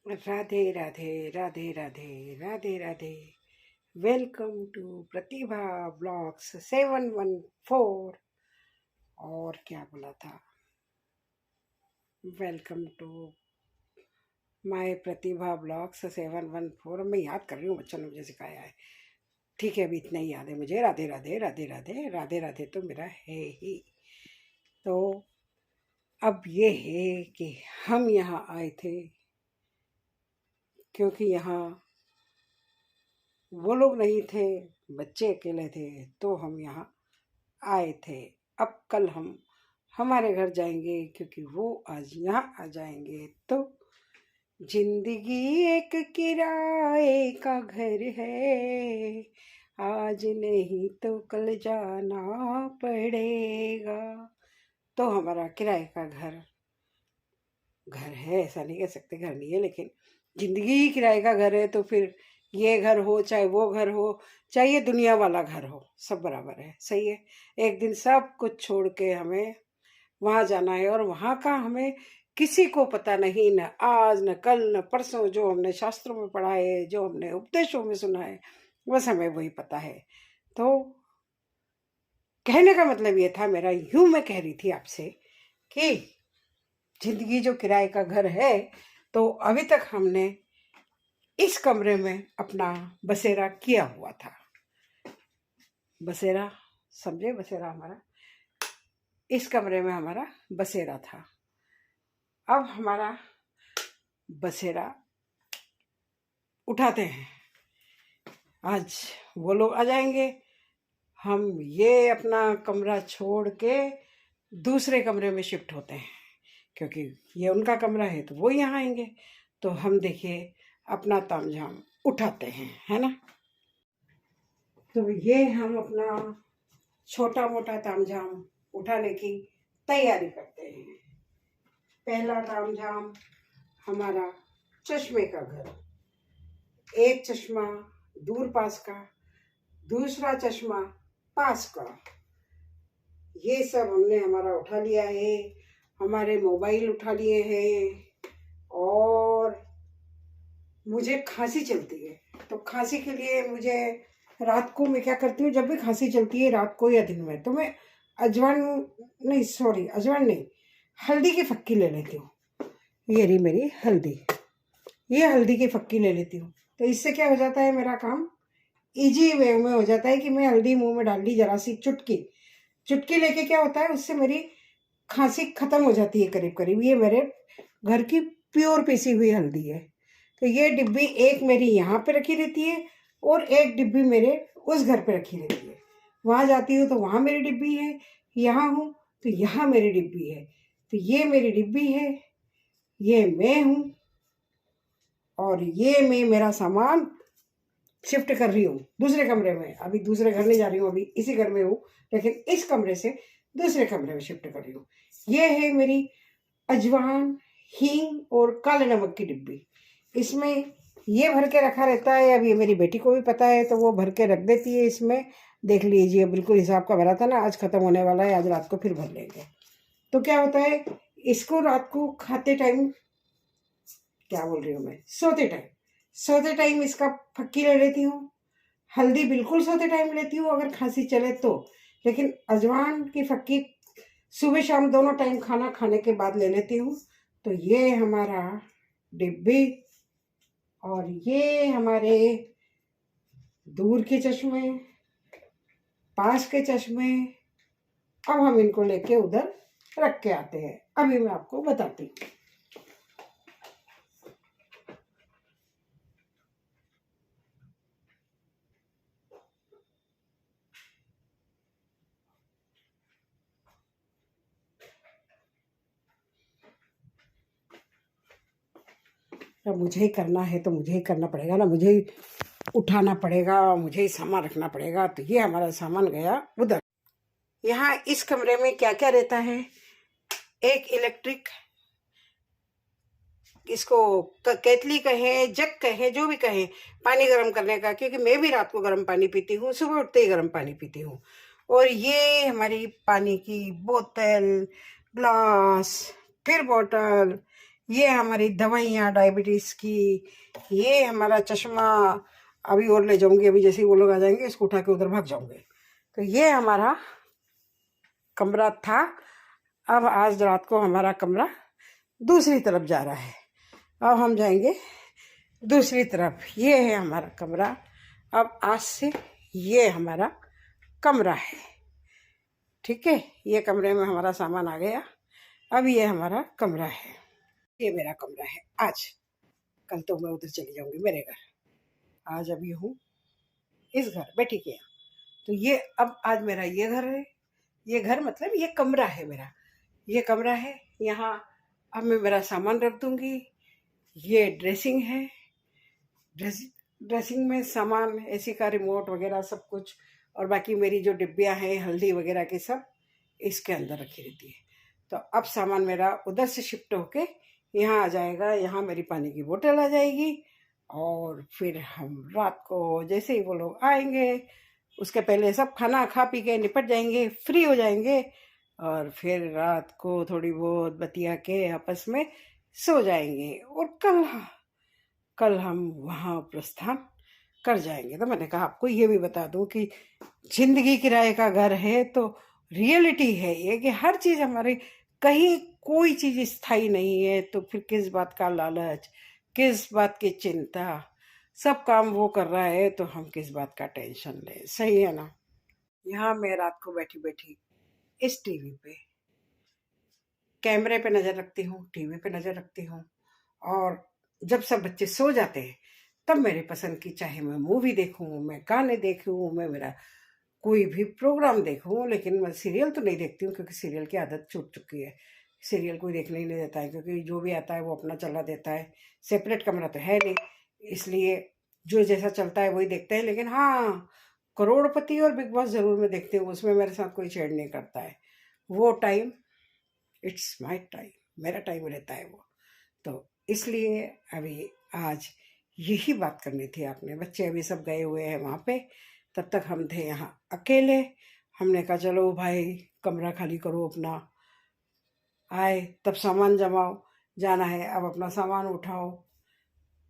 Radhe Radhe Radhe Radhe Radhe Radhe. Welcome to Pratibha blogs 714। और क्या बोला था? Welcome to my Pratibha blogs 714। मैं याद कर रही हूँ, बच्चों ने मुझे सिखाया है। ठीक है, अभी इतना ही याद है मुझे। राधे राधे राधे राधे राधे राधे तो मेरा है ही। तो अब ये है कि हम यहाँ आए थे क्योंकि यहाँ वो लोग नहीं थे, बच्चे अकेले थे, तो हम यहाँ आए थे। अब कल हम हमारे घर जाएंगे क्योंकि वो आज यहाँ आ जाएंगे। तो जिंदगी एक किराए का घर है, आज नहीं तो कल जाना पड़ेगा। तो हमारा किराए का घर घर है, ऐसा नहीं कह सकते घर नहीं है, लेकिन जिंदगी ही किराए का घर है। तो फिर ये घर हो चाहे वो घर हो, चाहे ये दुनिया वाला घर हो, सब बराबर है। सही है। एक दिन सब कुछ छोड़ के हमें वहां जाना है, और वहां का हमें किसी को पता नहीं, न आज न कल न परसों। जो हमने शास्त्रों में पढ़ा है, जो हमने उपदेशों में सुना है, बस हमें वही पता है। तो कहने का मतलब ये था मेरा, यूं मैं कह रही थी आपसे कि जिंदगी जो किराए का घर है, तो अभी तक हमने इस कमरे में अपना बसेरा किया हुआ था। बसेरा समझे? बसेरा हमारा इस कमरे में हमारा बसेरा था। अब हमारा बसेरा उठाते हैं। आज वो लोग आ जाएंगे, हम ये अपना कमरा छोड़ के दूसरे कमरे में शिफ्ट होते हैं, क्योंकि ये उनका कमरा है तो वो यहाँ आएंगे। तो हम देखिए अपना तामझाम उठाते हैं, है ना। तो ये हम अपना छोटा मोटा तामझाम उठाने की तैयारी करते हैं। पहला तामझाम हमारा चश्मे का घर। एक चश्मा दूर पास का, दूसरा चश्मा पास का, ये सब हमने हमारा उठा लिया है। हमारे मोबाइल उठा लिए हैं। और मुझे खांसी चलती है, तो खांसी के लिए मुझे रात को मैं क्या करती हूँ, जब भी खांसी चलती है रात को या दिन में, तो मैं अजवाइन नहीं, हल्दी की फक्की ले लेती हूँ। ये रही मेरी हल्दी, ये हल्दी की फक्की ले लेती हूँ। तो इससे क्या हो जाता है, मेरा काम इजी वे में हो जाता है कि मैं हल्दी मुंह में डाल ली, जरा सी चुटकी लेके क्या होता है, उससे मेरी खांसी खत्म हो जाती है करीब करीब। ये मेरे घर की प्योर पीसी हुई हल्दी है। तो ये डिब्बी एक मेरी यहाँ पे रखी रहती है, और एक डिब्बी मेरे उस घर पे रखी रहती है। वहाँ जाती हूँ तो वहाँ मेरी डिब्बी है, यहाँ हूँ तो यहाँ मेरी डिब्बी है। तो ये मेरी डिब्बी है, ये मैं हूँ, और ये मैं मेरा सामान शिफ्ट कर रही हूँ दूसरे कमरे में। अभी दूसरे घर नहीं जा रही हूँ, अभी इसी घर में हूँ, लेकिन इस कमरे से दूसरे कमरे में शिफ्ट कर रही हूँ। ये है मेरी अजवाइन, हींग और काले नमक की डिब्बी। इसमें ये भर के रखा रहता है। अब ये मेरी बेटी को भी पता है, तो वो भर के रख देती है इसमें। देख लीजिए, बिल्कुल हिसाब का भरा था ना, आज खत्म होने वाला है, आज रात को फिर भर लेंगे। तो क्या होता है, इसको रात को खाते टाइम, क्या बोल रही हूँ मैं, सोते टाइम इसका फक्की ले लेती हूँ। हल्दी बिल्कुल सोते टाइम लेती हूँ अगर खांसी चले तो, लेकिन अजवाइन की फक्की सुबह शाम दोनों टाइम खाना खाने के बाद ले लेती हूँ। तो ये हमारा डिब्बी, और ये हमारे दूर के चश्मे, पास के चश्मे। अब हम इनको लेके उधर रख के आते हैं। अभी मैं आपको बताती हूँ। अब मुझे ही करना है तो मुझे ही करना पड़ेगा ना, मुझे ही उठाना पड़ेगा, मुझे ही सामान रखना पड़ेगा। तो ये हमारा सामान गया उधर। यहाँ इस कमरे में क्या क्या रहता है, एक इलेक्ट्रिक, इसको केतली कहे, जग कहे, जो भी कहे, पानी गर्म करने का, क्योंकि मैं भी रात को गर्म पानी पीती हूँ, सुबह उठते ही गर्म पानी पीती हूँ। और ये हमारी पानी की बोतल, ग्लास, फिर बोतल, ये हमारी दवाइयाँ डायबिटीज़ की, ये हमारा चश्मा। अभी और ले जाऊंगी, अभी जैसे ही वो लोग आ जाएंगे इसको उठा के उधर भाग जाऊंगे। तो ये हमारा कमरा था। अब आज रात को हमारा कमरा दूसरी तरफ जा रहा है। अब हम जाएंगे दूसरी तरफ। ये है हमारा कमरा। अब आज से ये हमारा कमरा है, ठीक है। ये कमरे में हमारा सामान आ गया। अब ये हमारा कमरा है, ये मेरा कमरा है आज। कल तो मैं उधर चली जाऊंगी मेरे घर। आज अभी हूँ इस घर बेटी के यहाँ। तो ये अब आज मेरा ये घर है। ये घर मतलब ये कमरा है मेरा। ये कमरा है, यहाँ अब मैं मेरा सामान रख दूंगी। ये ड्रेसिंग है। ड्रेसिंग में सामान, एसी का रिमोट वगैरह सब कुछ, और बाकी मेरी जो डिब्बियाँ हैं हल्दी वगैरह की सब इसके अंदर रखी रहती है। तो अब सामान मेरा उधर से शिफ्ट होके यहाँ आ जाएगा। यहाँ मेरी पानी की बोतल आ जाएगी, और फिर हम रात को जैसे ही वो लोग आएंगे उसके पहले सब खाना खा पी के निपट जाएंगे, फ्री हो जाएंगे, और फिर रात को थोड़ी बहुत बतिया के आपस में सो जाएंगे। और कल कल हम वहाँ प्रस्थान कर जाएंगे। तो मैंने कहा आपको ये भी बता दूं कि जिंदगी किराए का घर है, तो रियलिटी है ये कि हर चीज़ हमारी, कहीं कोई चीज़ स्थायी नहीं है। तो फिर किस बात का लालच, किस बात की चिंता। सब काम वो कर रहा है तो हम किस बात का टेंशन लें, सही है ना। यहाँ मैं रात को बैठी बैठी इस टीवी पे, कैमरे पे नज़र रखती हूँ, टीवी पे नज़र रखती हूँ। और जब सब बच्चे सो जाते हैं तब मेरे पसंद की, चाहे मैं मूवी देखूँ, मैं गाने देखूँ, मैं मेरा कोई भी प्रोग्राम देखूँ। लेकिन मैं सीरियल तो नहीं देखती हूँ, क्योंकि सीरियल की आदत छूट चुकी है। सीरियल कोई देखने ही नहीं देता है, क्योंकि जो भी आता है वो अपना चला देता है। सेपरेट कमरा तो है नहीं, इसलिए जो जैसा चलता है वही देखते हैं। लेकिन हाँ, करोड़पति और बिग बॉस ज़रूर मैं देखती हूँ, उसमें मेरे साथ कोई छेड़ नहीं करता है। वो टाइम इट्स माय टाइम, मेरा टाइम रहता है वो। तो इसलिए अभी आज यही बात करनी थी आपने। बच्चे अभी सब गए हुए हैं वहाँ पे, तब तक हम थे यहाँ अकेले। हमने कहा चलो भाई कमरा खाली करो अपना। आए तब सामान जमाओ, जाना है अब अपना सामान उठाओ।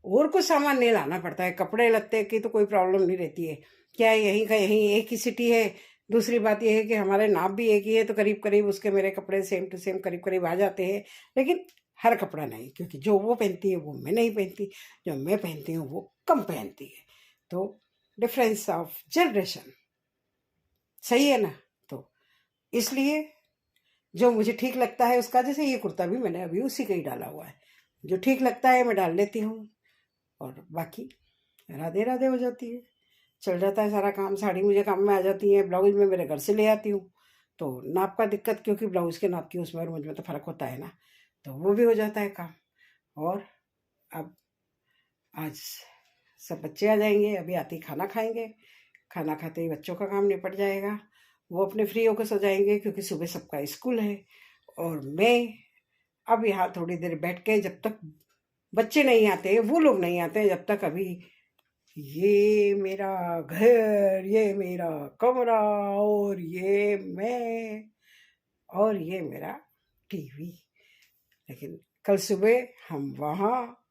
और कुछ सामान नहीं लाना पड़ता है, कपड़े लत्ते की तो कोई प्रॉब्लम नहीं रहती है। क्या है, यहीं का यहीं एक ही सिटी है। दूसरी बात यह है कि हमारे नाप भी एक ही है, तो करीब करीब उसके मेरे कपड़े सेम टू सेम करीब करीब आ जाते हैं। लेकिन हर कपड़ा नहीं, क्योंकि जो वो पहनती है वो मैं नहीं पहनती, जो मैं पहनती हूँ वो कम पहनती है। तो डिफरेंस ऑफ जनरेशन, सही है ना। तो इसलिए जो मुझे ठीक लगता है उसका, जैसे ये कुर्ता भी मैंने अभी उसी का ही डाला हुआ है। जो ठीक लगता है मैं डाल लेती हूँ, और बाकी राधे राधे हो जाती है। चल जाता है सारा काम। साड़ी मुझे काम में आ जाती है, ब्लाउज में मेरे घर से ले आती हूँ। तो नाप का दिक्कत, क्योंकि ब्लाउज के नाप की उसमें और मुझ में तो फ़र्क होता है ना, तो वो भी हो जाता है काम। और अब आज सब बच्चे आ जाएंगे, अभी आते ही खाना खाएंगे। खाना खाते ही बच्चों का काम निपट जाएगा, वो अपने फ्री होकर सो जाएंगे, क्योंकि सुबह सबका स्कूल है। और मैं अब यहाँ थोड़ी देर बैठ के, जब तक बच्चे नहीं आते, वो लोग नहीं आते, जब तक अभी ये मेरा घर, ये मेरा कमरा, और ये मैं, और ये मेरा टीवी। लेकिन कल सुबह हम वहाँ,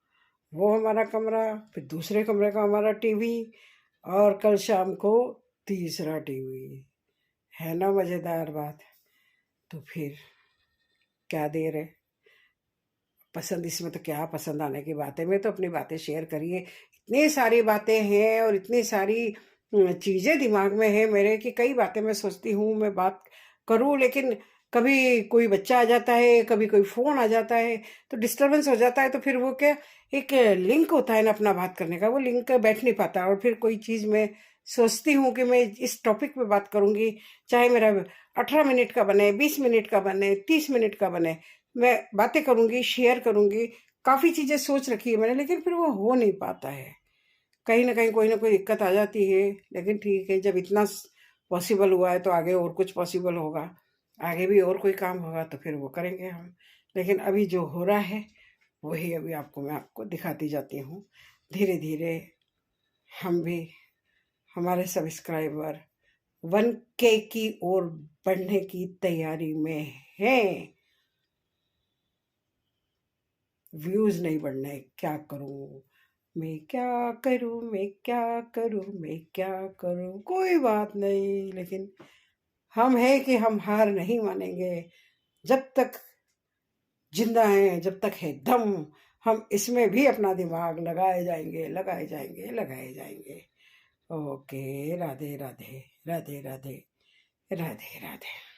वो हमारा कमरा, फिर दूसरे कमरे का हमारा टीवी, और कल शाम को तीसरा टीवी। है ना मज़ेदार बात। तो फिर क्या देर है, पसंद इसमें तो क्या पसंद आने की बात है। मैं तो अपनी बातें शेयर करिए, इतनी सारी बातें हैं और इतनी सारी चीज़ें दिमाग में है मेरे, कि कई बातें मैं सोचती हूँ मैं बात करूँ, लेकिन कभी कोई बच्चा आ जाता है, कभी कोई फ़ोन आ जाता है, तो डिस्टरबेंस हो जाता है। तो फिर वो क्या, एक लिंक होता है ना अपना बात करने का, वो लिंक बैठ नहीं पाता। और फिर कोई चीज़ मैं सोचती हूँ कि मैं इस टॉपिक पे बात करूँगी, चाहे मेरा 18 मिनट का बने, 20 मिनट का बने, 30 मिनट का बने, मैं बातें करूँगी, शेयर करूँगी। काफ़ी चीज़ें सोच रखी है मैंने, लेकिन फिर वो हो नहीं पाता है। कहीं ना कहीं कोई ना कोई दिक्कत आ जाती है। लेकिन ठीक है, जब इतना पॉसिबल हुआ है तो आगे और कुछ पॉसिबल होगा, आगे भी और कोई काम होगा तो फिर वो करेंगे हम। लेकिन अभी जो हो रहा है वही अभी मैं आपको दिखाती जाती हूँ। धीरे धीरे हम भी, हमारे सब्सक्राइबर 1K की ओर बढ़ने की तैयारी में हैं। व्यूज़ नहीं बढ़ने, क्या करूँ, मैं क्या करूँ, मैं क्या करूँ, मैं क्या करूँ, कोई बात नहीं, लेकिन हम है कि हम हार नहीं मानेंगे। जब तक जिंदा हैं, जब तक है दम, हम इसमें भी अपना दिमाग लगाए जाएंगे, लगाए जाएंगे, लगाए जाएंगे। ओके, राधे राधे, राधे राधे, राधे राधे।